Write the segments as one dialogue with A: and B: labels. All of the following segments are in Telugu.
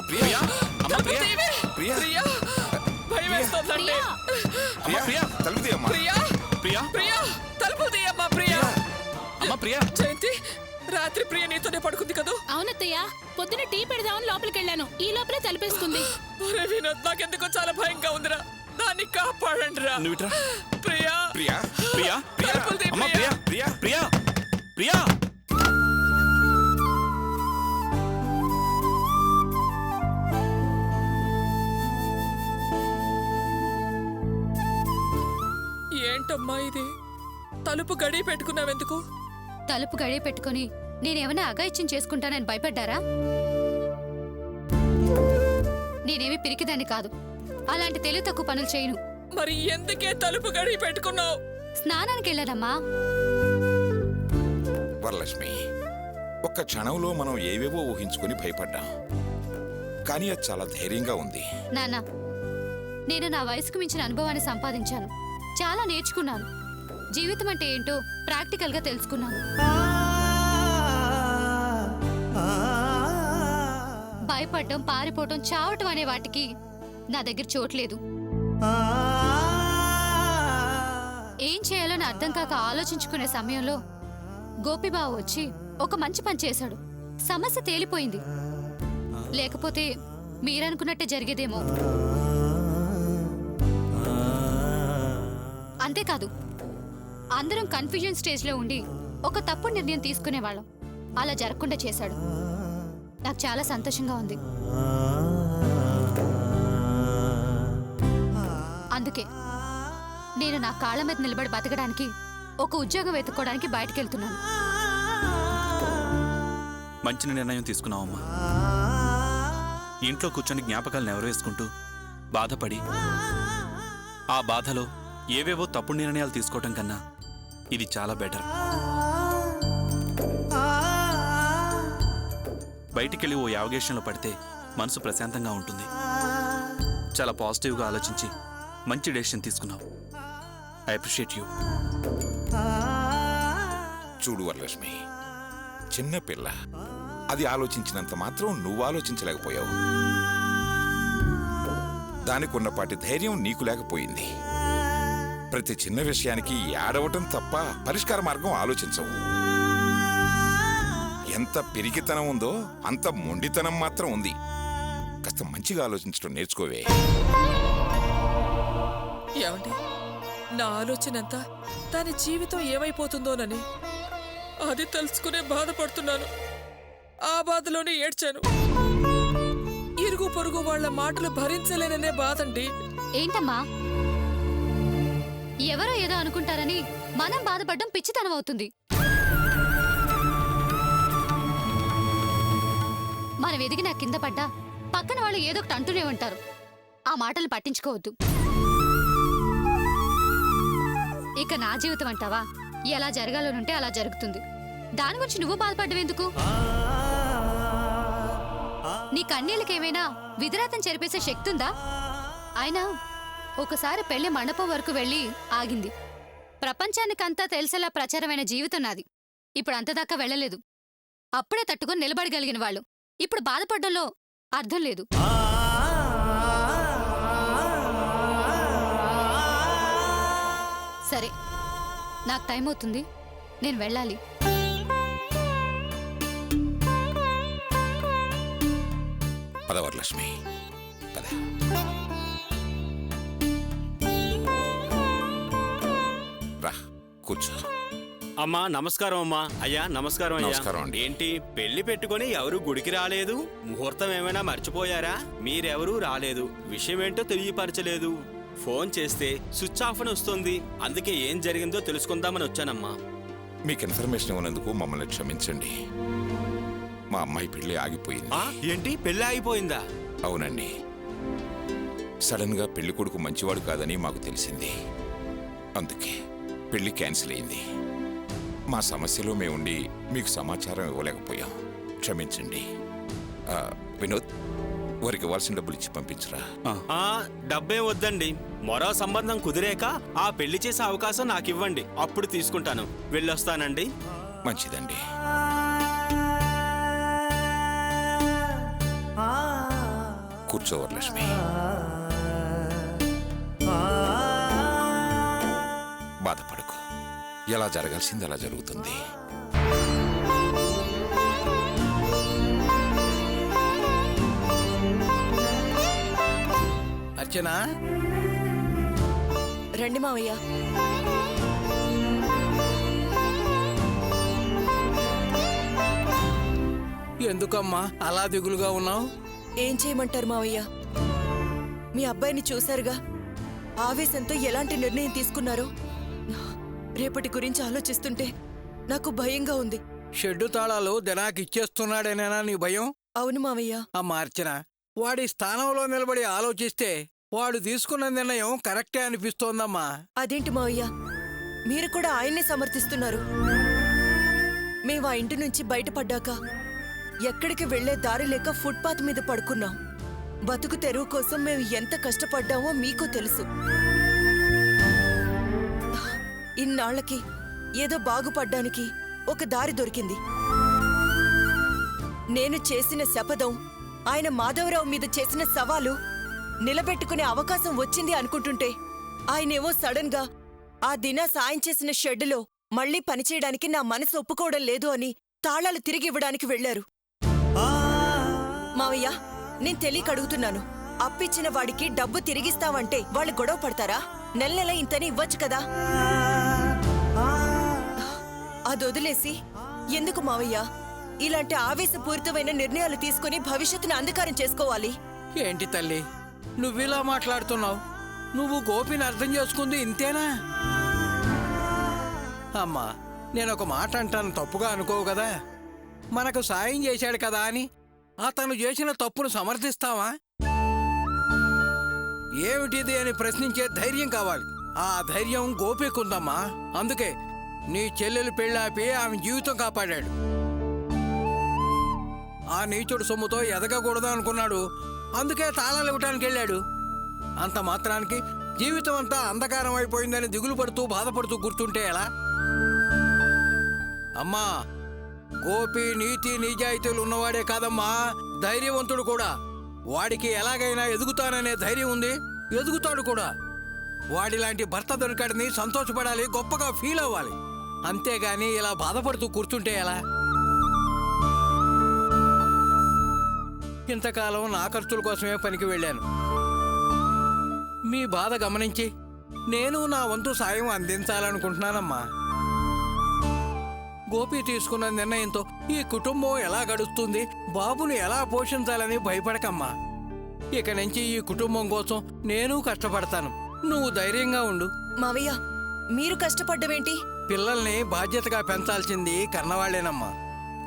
A: ప్రియా అమ్మ ప్రియా
B: ప్రియా ప్రియా భయం వేస్తోందండి.
A: అమ్మ ప్రియా తలుపు తీయమ్మా.
B: ప్రియా
A: ప్రియా
B: ప్రియా తలుపు తీయమ్మా. ప్రియా
A: అమ్మ ప్రియా.
B: జయంతి రాత్రి ప్రియ నీతోనే పడుకుంది కదూ?
C: అవునత్తయ్య, పొద్దున టీ పెడదామని లోపలికి వెళ్ళాను, ఈ లోపలే తలిపేసుకుంది.
B: ఒరే వినోద్, నాకెందుకో చాలా భయంగా ఉందిరా. దాన్ని కాపాడండి రా.
A: నువ్వు ఇట్రా.
B: ప్రియా
A: ప్రియా ప్రియా ప్రియా
B: తలుపులు తీ
A: అమ్మ
B: ప్రియా.
A: ప్రియా ప్రియా ప్రియా ప్రియా.
B: ఏంటమ్మా ఇది? తలుపు గడి పెట్టుకున్నావెందుకు?
C: తలుపు గడియ పెట్టుకుని నేనేమైనా అఘాయిత్యం చేసుకుంటానని భయపడ్డారా? నేనేమి పిరికిదాన్ని కాదు, అలాంటి తెలివి తక్కువ పనులు చేయను.
B: మరి ఎందుకే తలుపు గడి పెట్టుకున్నావు?
C: స్నానానికి వెళ్ళానమ్మా.
D: వరలక్ష్మి, ఒక్క క్షణంలో మనం ఏవేవో ఊహించుకుని భయపడ్డాం, కానీ అది చాలా ధైర్యంగా ఉంది.
C: నాన్న, నేను నా వయసుకు మించిన అనుభవాన్ని సంపాదించాను, చాలా నేర్చుకున్నాను. జీవితం అంటే ఏంటో ప్రాక్టికల్ గా తెలుసుకున్నాను. భయపడడం, పారిపోవడం, చావటం అనే వాటికి నా దగ్గర చోట్లేదు. ఏం చేయాలని అర్థం కాక ఆలోచించుకునే సమయంలో గోపిబావ వచ్చి ఒక మంచి పని చేశాడు. సమస్య తేలిపోయింది. లేకపోతే మీరనుకున్నట్టే జరిగేదేమో. అంతేకాదు, అందరం కన్ఫ్యూజన్ స్టేజ్లో ఉండి ఒక తప్పుడు నిర్ణయం తీసుకునేవాళ్ళం. అలా జరగకుండా చేశాడు. నాకు చాలా సంతోషంగా ఉంది. అందుకే నేను నా కాళ్ళ మీద నిలబడి బతకడానికి ఒక ఉద్యోగం వెతుక్కోవడానికి బయటకెళ్తున్నాను.
A: మంచి నిర్ణయం తీసుకున్నావమ్మా. ఇంట్లో కూర్చొని జ్ఞాపకాలు నెవరేసుకుంటూ బాధపడి ఆ బాధలో ఏవేవో తప్పుడు నిర్ణయాలు తీసుకోవటం కన్నా ఇది చాలా బెటర్. బయటికెళ్ళి ఓ యావగేషన్లో పడితే మనసు ప్రశాంతంగా ఉంటుంది. చాలా పాజిటివ్గా ఆలోచించి మంచి డెసిషన్ తీసుకున్నావు. I appreciate you.
D: చూడు వరలక్ష్మి, చిన్న పిల్ల, అది ఆలోచించినంత మాత్రం నువ్వు ఆలోచించలేకపోయావు. దానికున్నపాటి ధైర్యం నీకు లేకపోయింది. ప్రతి చిన్న విషయానికి ఏడవటం తప్ప పరిష్కార మార్గం ఆలోచించవు. ఎంత పిరికితనం ఉందో అంత మొండితనం మాత్రం ఉంది. కాస్త మంచిగా ఆలోచించడం నేర్చుకోవే.
B: ఏమండి, నా ఆలోచనంతా దాని జీవితం ఏమైపోతుందోనని అది తెలుసుకునే బాధపడుతున్నాను. ఆ బాధలోనే ఏడ్చాను. ఇరుగు పొరుగు వాళ్ల మాటలు భరించలేననే బాధండి.
C: ఏంటమ్మా, ఎవరో ఏదో అనుకుంటారని మనం బాధపడడం పిచ్చితనం అవుతుంది. మనం ఎదిగినా కింద పడ్డా పక్కన వాళ్ళు ఏదో ఒకటి అంటూనే ఉంటారు. ఆ మాటలు పట్టించుకోవద్దు. ఇక నా జీవితం అంటావా, ఎలా జరగాలనుంటే అలా జరుగుతుంది. దాని గురించి నువ్వు బాధపడ్డం ఎందుకు? నీ కన్నీళ్ళకేమైనా విధిరాతం చెరిపేసే శక్తి ఉందా? అయినా ఒకసారి పెళ్లి మండపం వరకు వెళ్ళి ఆగింది. ప్రపంచానికంతా తెలిసేలా ప్రచారమైన జీవితం నాది. ఇప్పుడు అంతదాకా వెళ్ళలేదు. అప్పుడే తట్టుకొని నిలబడగలిగిన వాళ్ళు ఇప్పుడు బాధపడ్డంలో అర్థం లేదు. సరే, నాకు టైం అవుతుంది, నేను వెళ్ళాలి.
D: పద వరలక్ష్మి, పద. రా కూర్చో.
E: అమ్మా నమస్కారం. అమ్మా అయ్యా నమస్కారం.
D: నమస్కారం అండి.
E: ఏంటి పెళ్లి పెట్టుకుని ఎవరు గుడికి రాలేదు? ముహూర్తం ఏమైనా మర్చిపోయారా? మీరెవరూ రాలేదు. విషయం ఏంటో తెలియపరచలేదు. ఫోన్ చేస్తే స్విచ్ ఆఫ్ అని వస్తుంది. అందుకే ఏం జరిగిందో తెలుసుకుందామని వచ్చానమ్మా.
D: మీకు ఇన్ఫర్మేషన్ ఇవ్వనందుకు మమ్మల్ని క్షమించండి. మా అమ్మాయి పెళ్లి ఆగిపోయింది.
E: ఏంటి పెళ్లి ఆగిపోయిందా?
D: అవునండి. సడన్ గా పెళ్లి కొడుకు మంచివాడు కాదని మాకు తెలిసింది. అందుకే పెళ్లి క్యాన్సిల్ అయింది. మా సమస్యలో మేముండి మీకు సమాచారం ఇవ్వలేకపోయాం. క్షమించండి. వినోద్, వారికి ఇవ్వాల్సిన డబ్బులు ఇచ్చి పంపించరా.
E: డబ్బేం వద్దండి. మరో సంబంధం కుదిరాక ఆ పెళ్లి చేసే అవకాశం నాకు ఇవ్వండి, అప్పుడు తీసుకుంటాను. వెళ్ళొస్తానండి.
D: మంచిదండి. కూర్చో వరలక్ష్మి. బాధపడకు, ఎలా జరగాల్సింది అలా జరుగుతుంది.
F: అర్చనా,
G: రండి మావయ్య.
F: ఎందుకమ్మా అలా దిగులుగా ఉన్నావు?
G: ఏం చేయమంటారు మావయ్య? మీ అబ్బాయిని చూశారుగా, ఆవేశంతో ఎలాంటి నిర్ణయం తీసుకున్నారో. రేపటి గురించి ఆలోచిస్తుంటే నాకు భయంగా ఉంది.
F: షెడ్డు తాళాలు దినాకి ఇచ్చేస్తున్నాడేనా నీ భయం?
G: అవును మావయ్య.
F: అమ్మా అర్చన, వాడి స్థానంలో నిలబడి ఆలోచిస్తే వాడు తీసుకున్న నిర్ణయం కరెక్టే అనిపిస్తోందమ్మా.
G: అదేంటి మావయ్య, మీరు కూడా ఆయన్నే సమర్థిస్తున్నారు? మేము ఆ ఇంటి నుంచి బయటపడ్డాక ఎక్కడికి వెళ్లే దారి లేక ఫుట్పాత్ మీద పడుకున్నాం. బతుకు తెరువు కోసం మేము ఎంత కష్టపడ్డామో మీకు తెలుసు. ఇన్నాళ్లకి ఏదో బాగుపడ్డానికి ఒక దారి దొరికింది. నేను చేసిన శపథం, ఆయన మాధవరావు మీద చేసిన సవాలు నిలబెట్టుకునే అవకాశం వచ్చింది అనుకుంటుంటే, ఆయనేవో సడన్ గా ఆ దిన సాయం చేసిన షెడ్డులో మళ్లీ పనిచేయడానికి నా మనసు ఒప్పుకోవడం లేదు అని తాళాలు తిరిగి ఇవ్వడానికి వెళ్లారు. మావయ్య, నేను తెలియక అడుగుతున్నాను. అప్పిచ్చిన వాడికి డబ్బు తిరిగిస్తావంటే వాళ్ళు గొడవ పడతారా? నెల నెల ఇంతని ఇవ్వచ్చు కదా. అదొదిలేసి ఎందుకు మావయ్య ఇలాంటి ఆవేశపూరితమైన నిర్ణయాలు తీసుకుని భవిష్యత్తును అంధకారం చేసుకోవాలి?
F: ఏంటి తల్లి నువ్విలా మాట్లాడుతున్నావు? నువ్వు గోపిని అర్థం చేసుకుంది ఇంతేనా? అమ్మా, నేనొక మాట అంటాను, తప్పుగా అనుకోవు కదా. మనకు సాయం చేశాడు కదా అని అతను చేసిన తప్పును సమర్థిస్తావా? ఏమిటిది అని ప్రశ్నించే ధైర్యం కావాలి. ఆ ధైర్యం గోపికుందమ్మా. అందుకే నీ చెల్లెలు పెళ్ళాపి ఆమె జీవితం కాపాడాడు. ఆ నీచుడు సొమ్ముతో ఎదగకూడదు అనుకున్నాడు, అందుకే తాళాలు ఇవ్వటానికి వెళ్ళాడు. అంత మాత్రానికి జీవితం అంతా అంధకారం అయిపోయిందని దిగులు పడుతూ బాధపడుతూ గుర్తుంటే ఎలా? అమ్మా, గోపి నీతి నిజాయితీలు ఉన్నవాడే కాదమ్మా, ధైర్యవంతుడు కూడా. వాడికి ఎలాగైనా ఎదుగుతాననే ధైర్యం ఉంది, ఎదుగుతాడు కూడా. వాడిలాంటి భర్త దొరికాడని సంతోషపడాలి, గొప్పగా ఫీల్ అవ్వాలి. అంతేగాని ఇలా బాధపడుతూ కూర్చుంటే ఎలా? ఇంతకాలం నా ఖర్చుల కోసమే పనికి వెళ్ళాను. మీ బాధ గమనించి నేను నా వంతు సాయం అందించాలనుకుంటున్నానమ్మా. గోపి తీసుకున్న నిర్ణయంతో ఈ కుటుంబం ఎలా గడుస్తుంది, బాబుని ఎలా పోషించాలని భయపడకమ్మా. ఇక నుంచి ఈ కుటుంబం కోసం నేను కష్టపడతాను, నువ్వు ధైర్యంగా ఉండు.
G: మావయ్య, మీరు కష్టపడ్డవేంటి?
F: పిల్లల్ని బాధ్యతగా పెంచాల్సింది కన్నవాళ్లేనమ్మా.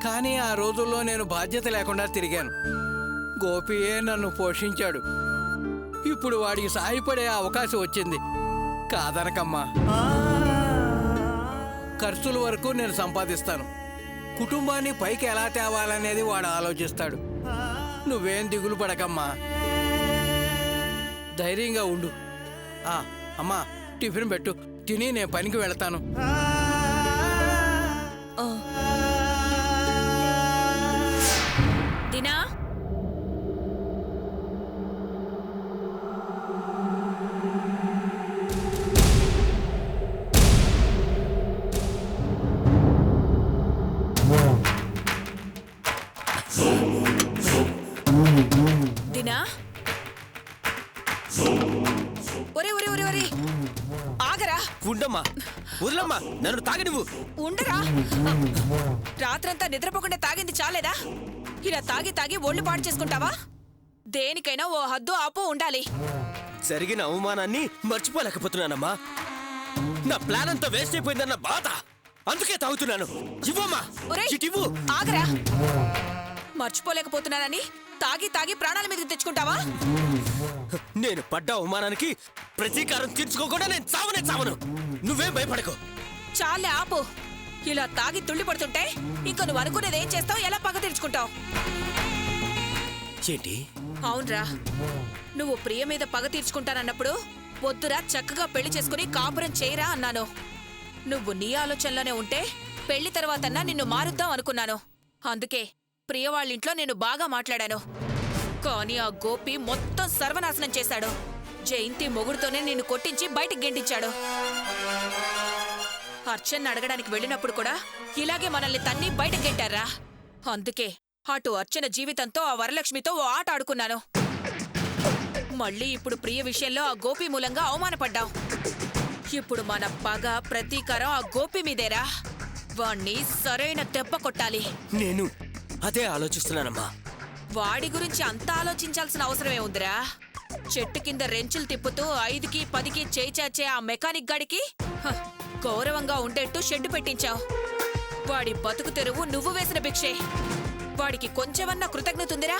F: కానీ ఆ రోజుల్లో నేను బాధ్యత లేకుండా తిరిగాను. గోపియే నన్ను పోషించాడు. ఇప్పుడు వాడికి సాయపడే అవకాశం వచ్చింది, కాదనకమ్మా. ఖర్చుల వరకు నేను సంపాదిస్తాను, కుటుంబాన్ని పైకి ఎలా తేవాలనేది వాడు ఆలోచిస్తాడు. నువ్వేం దిగులు పడకమ్మా, ధైర్యంగా ఉండు. అమ్మా, టిఫిన్ పెట్టు, తిని నేను పనికి వెళతాను.
B: దినా, దినా, ఒరే ఒరే ఒరే ఒరే, ఆగరా.
E: ఉండమ్మా, వదలమ్మా, నన్ను తాగి నువ్వు.
B: ఉండరా. రాత్రంతా నిద్రపోకుండా తాగింది చాలేదా? ఇలా తాగి తాగి ఒళ్ళు పాడు చేసుకుంటావా? దేనికైనా ఓ హద్దు ఆపు ఉండాలి.
E: జరిగిన అవమానాన్ని మర్చిపోలేకపోతున్నానమ్మా. నా ప్లాన్ అంతా వేస్ట్ అయిపోయిందన్న బాధ, అందుకే తాగుతున్నాను. ఇవ్వమ్మా,
B: ఒరేయ్,
E: చిటివ్వు.
B: ఆగరా. మర్చిపోలేకపోతున్నానని తాగి తాగి ప్రాణాల మీదకి తెచ్చుకుంటావా?
E: నేను పడ్డ అవమానానికి ప్రతీకారం తీర్చుకోకుండా నేను చావనే చావను. నువ్వేం భయపడకు.
B: చాలే ఆపు. ఇలా తాగి తుళ్ళి పడుతుంటే ఇంకా నువ్వు అనుకునేది ఏం చేస్తావు, ఎలా పగ తీర్చుకుంటావు?
E: ఏంటి?
B: అవునరా, నువ్వు ప్రియ మీద పగ తీర్చుకుంటానన్నప్పుడు వద్దురా, చక్కగా పెళ్లి చేసుకుని కాపురం చేయరా అన్నాను. నువ్వు నీ ఆలోచనలోనే ఉంటే పెళ్లి తర్వాతన్నా నిన్ను మారుద్దాం అనుకున్నాను. అందుకే ప్రియ వాళ్ళింట్లో నేను బాగా మాట్లాడాను. కానీ ఆ గోపి మొత్తం సర్వనాశనం చేశాడు. జయంతి మొగుడుతోనే నిన్ను కొట్టించి బయటికి గెంటించాడు. అర్చన్ అడగడానికి వెళ్ళినప్పుడు కూడా ఇలాగే మనల్ని తన్ని బయటకు గెంటారా. అందుకే అటు అర్చన జీవితంతో ఆ వరలక్ష్మితో ఓ ఆట ఆడుకున్నాను. మళ్ళీ ఇప్పుడు ప్రియ విషయంలో ఆ గోపి మూలంగా అవమానపడ్డాం. ఇప్పుడు మన పగ ప్రతీకారం ఆ గోపి మీదేరా. వాణ్ణి సరైన దెబ్బ కొట్టాలి.
H: నేను అదే ఆలోచిస్తున్నానమ్మా.
B: వాడి గురించి అంత ఆలోచించాల్సిన అవసరమే ఉందిరా. చెట్టు కింద రెంచులు తిప్పుతూ 5కి 10కి చేయి చాచే ఆ మెకానిక్ గాడికి గౌరవంగా ఉండేట్టు షెడ్డు పెట్టించావు. వాడి బతుకు తెరువు నువ్వు వేసిన భిక్షే. వాడికి కొంచెమన్నా కృతజ్ఞత ఉందిరా.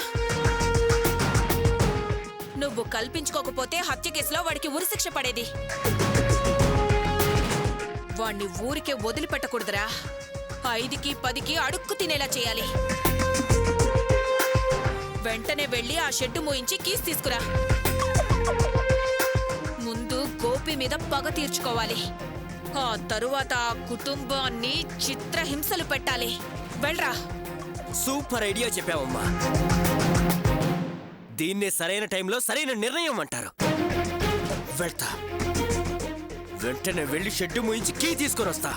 B: నువ్వు కల్పించుకోకపోతే హత్య కేసులో వాడికి ఉరిశిక్ష పడేది. వాణ్ణి ఊరికే వదిలిపెట్టకూడదురా. 5కి 10కి అడుక్కు తినేలా చేయాలి. వెంటనే వెళ్ళి ఆ షెడ్డు మూయించి కీస్ తీసుకురా. ముందు గోపి మీద పగ తీర్చుకోవాలి. ఆ తరువాత ఆ కుటుంబాన్ని చిత్రహింసలు పెట్టాలి. వెళ్ళరా.
H: సూపర్ ఐడియా చెప్పావమ్మా. దీన్నే సరైన టైంలో సరైన నిర్ణయం అంటారు. వెళ్తా. వెంటనే వెళ్ళి షెడ్డు మూయించి కీ తీసుకొని వస్తా.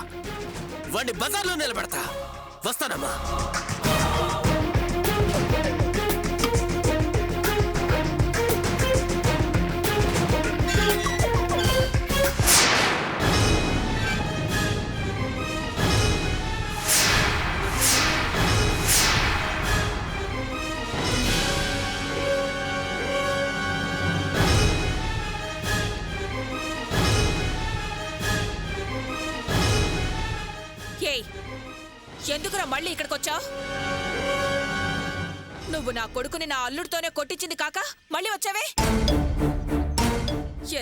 H: వాడిని బజార్లో నిలబెడతా. వస్తానమ్మా.
B: ఎందుకురా మళ్ళీ ఇక్కడికొచ్చావు? నువ్వు నా కొడుకుని నా అల్లుడితోనే కొట్టించింది కాక మళ్ళీ వచ్చావే?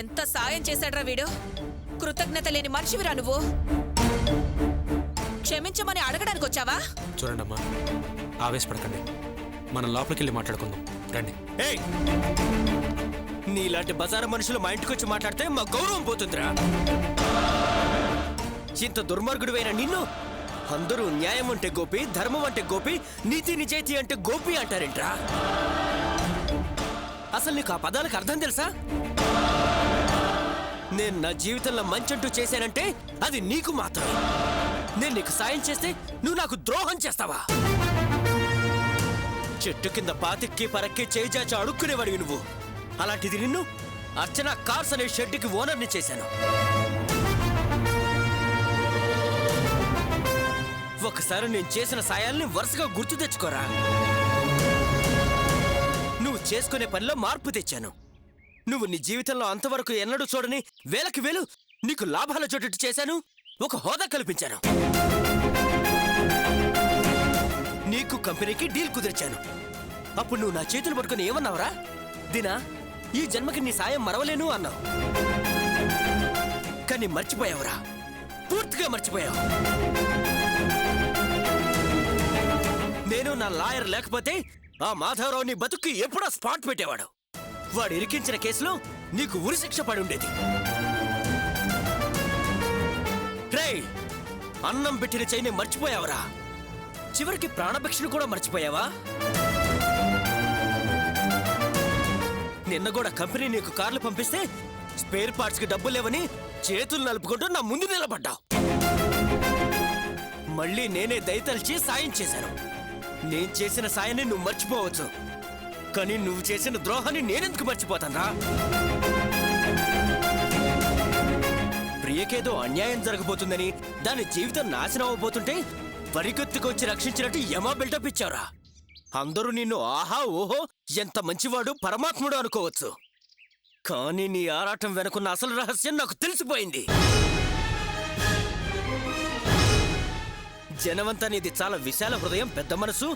B: ఎంత సాయం చేశాడ్రా వీడు. కృతజ్ఞత లేని మనిషివిరా నువ్వు. క్షమించమని అడగడానికి వచ్చావా?
I: చూడండమ్మా, ఆవేశపడకండి. మనం లోపలికెళ్ళి మాట్లాడుకుందాం రండి.
H: ఏయ్, నీలాంటి బజారు మనుషులు మా ఇంటికి వచ్చి మాట్లాడితే మా గౌరవం పోతుందిరా. ఇంత దుర్మార్గుడివైన నిన్ను అందరూ న్యాయం అంటే గోపి, ధర్మం అంటే గోపి, నీతి నిజాయితీ అంటే గోపి అంటారేంట్రా? అసలు నీకు ఆ పదాలకు అర్థం తెలుసా? నేను నా జీవితంలో మంచంటూ చేశానంటే అది నీకు మాత్రమే. నేను నీకు సాయం చేస్తే నువ్వు నాకు ద్రోహం చేస్తావా? చెట్టు కింద పాతిక్కి పరక్కి చేయి చాచి అడుక్కునేవాడివి నువ్వు. అలాంటిది నిన్ను అర్చన కార్స్ అనే షెడ్డుకి ఓనర్ని చేశాను. ఒకసారి నేను చేసిన సాయాల్ని వరుసగా గుర్తు తెచ్చుకోరా. నువ్వు చేసుకునే పనిలో మార్పు తెచ్చాను. నువ్వు నీ జీవితంలో అంతవరకు ఎన్నడూ చూడని వేలకి వేలు నీకు లాభాల చోటు చేశాను. ఒక హోదా కల్పించాను. నీకు కంపెనీకి డీల్ కుదిర్చాను. అప్పుడు నువ్వు నా చేతులు పట్టుకుని ఏమన్నావురా? దినా, ఈ జన్మకి నీ సాయం మరవలేను అన్నావు. కానీ మర్చిపోయావురా, పూర్తిగా మర్చిపోయావు. నేను నా లాయర్ లేకపోతే ఆ మాధవరావు నీ బతుక్కి ఎప్పుడో స్పాట్ పెట్టేవాడు. వాడు ఇరికించిన కేసులో నీకు ఉరిశిక్ష పడి ఉండేది. రేయ్, అన్నం పెట్టిన చెయ్యిని మర్చిపోయావరా? చివరికి ప్రాణభిక్షను కూడా మర్చిపోయావా? నిన్న కూడా కంపెనీ నీకు కార్లు పంపిస్తే స్పేర్ పార్ట్స్ కి డబ్బులు లేవని చేతులు నలుపుకుంటూ నా ముందు నిలబడ్డావు. మళ్ళీ నేనే దయతలిచి సాయం చేశాను. నేను చేసిన సాయాన్ని నువ్వు మర్చిపోవచ్చు, కానీ నువ్వు చేసిన ద్రోహాన్ని నేనెందుకు మర్చిపోతాను రా? ప్రియకేదో అన్యాయం జరగబోతుందని, దాని జీవితం నాశనం అవబోతుంటే పరిగెత్తుకొచ్చి రక్షించినట్టు యమా బిల్డప్ ఇచ్చావురా. అందరూ నిన్ను ఆహా ఓహో ఎంత మంచివాడు, పరమాత్ముడు అనుకోవచ్చు. కానీ నీ ఆరాటం వెనుకున్న అసలు రహస్యం నాకు తెలిసిపోయింది. జనవంతా నీది చాలా విశాల హృదయం, పెద్ద మనసు.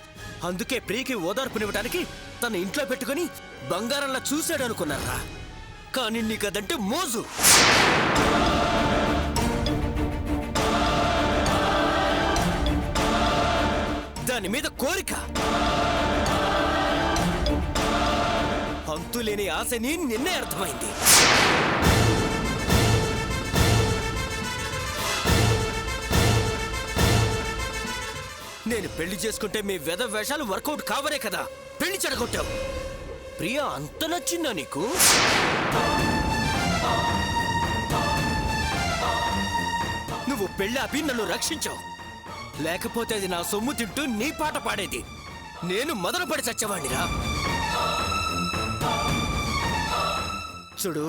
H: అందుకే ప్రియకి ఓదార్పునివ్వడానికి తన ఇంట్లో పెట్టుకుని బంగారంలా చూశాడు అనుకున్నారా? కానీ నీకదంటే మోజు. దాని మీద కోరిక. అంతులేని ఆశని నిన్నే అర్థమైంది. నేను పెళ్లి చేసుకుంటే మీ వెధ వేషాలు వర్కౌట్ కావరే కదా పెళ్లి చెడగొట్టావు. ప్రియ అంత నచ్చిందా నీకు? నువ్వు పెళ్ళాపి నన్ను రక్షించావు, లేకపోతే అది నా సొమ్ము తింటూ నీ పాట పాడేది. నేను మొదలు పడి చచ్చేవాణ్ణిరా. చూడు,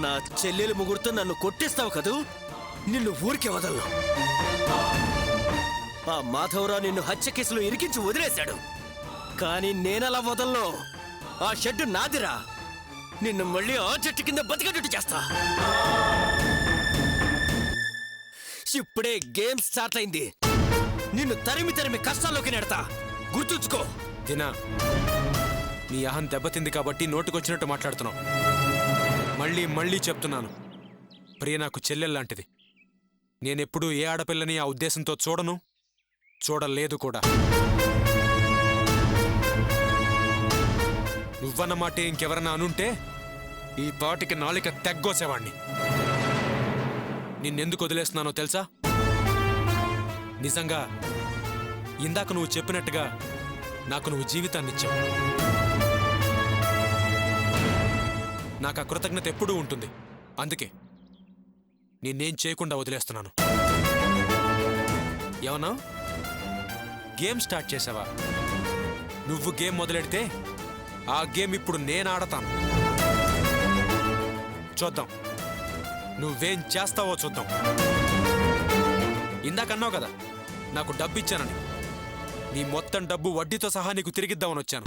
H: నా చెల్లెలు ముగ్గురుతో నన్ను కొట్టిస్తావు కదూ, నిన్ను ఊరికే వదలను. ఆ మాధవరావు నిన్ను హత్య కేసులో ఇరికించి వదిలేశాడు, కానీ నేనలా వదలను. ఆ షెడ్డు నాదిరా. నిన్ను మళ్ళీ ఆ చెట్టు కింద బతికేటట్టు చేస్తా. ఇప్పుడే గేమ్ స్టార్ట్ అయింది. నిన్ను తరిమి తరిమి కష్టాల్లోకి నెడతా, గుర్తుంచుకో.
I: దినా, నీ అహం దెబ్బతింది కాబట్టి నోటుకొచ్చినట్టు మాట్లాడుతున్నావు. మళ్ళీ మళ్ళీ చెప్తున్నాను, ప్రియ నాకు చెల్లెల్లాంటిది. నేనెప్పుడూ ఏ ఆడపిల్లని ఆ ఉద్దేశంతో చూడను, చూడలేదు కూడా. నువ్వన్న మాటే ఇంకెవరన్నా అనుంటే ఈ పాటికి నాలిక తెగ్గోసేవాణ్ణి. నిన్నెందుకు వదిలేస్తున్నానో తెలుసా? నిజంగా ఇందాక నువ్వు చెప్పినట్టుగా నాకు నువ్వు జీవితాన్నిచ్చావు. నాకు ఆ కృతజ్ఞత ఎప్పుడూ ఉంటుంది. అందుకే నిన్నేం చేయకుండా వదిలేస్తున్నాను. ఏమన్నా గేమ్ స్టార్ట్ చేసావా? నువ్వు గేమ్ మొదలెడితే ఆ గేమ్ ఇప్పుడు నేను ఆడతాను. చూద్దాం నువ్వేం చేస్తావో చూద్దాం. ఇందాకన్నావు కదా నాకు డబ్బు ఇచ్చానని. నీ మొత్తం డబ్బు వడ్డీతో సహా నీకు తిరిగిద్దామని వచ్చాను.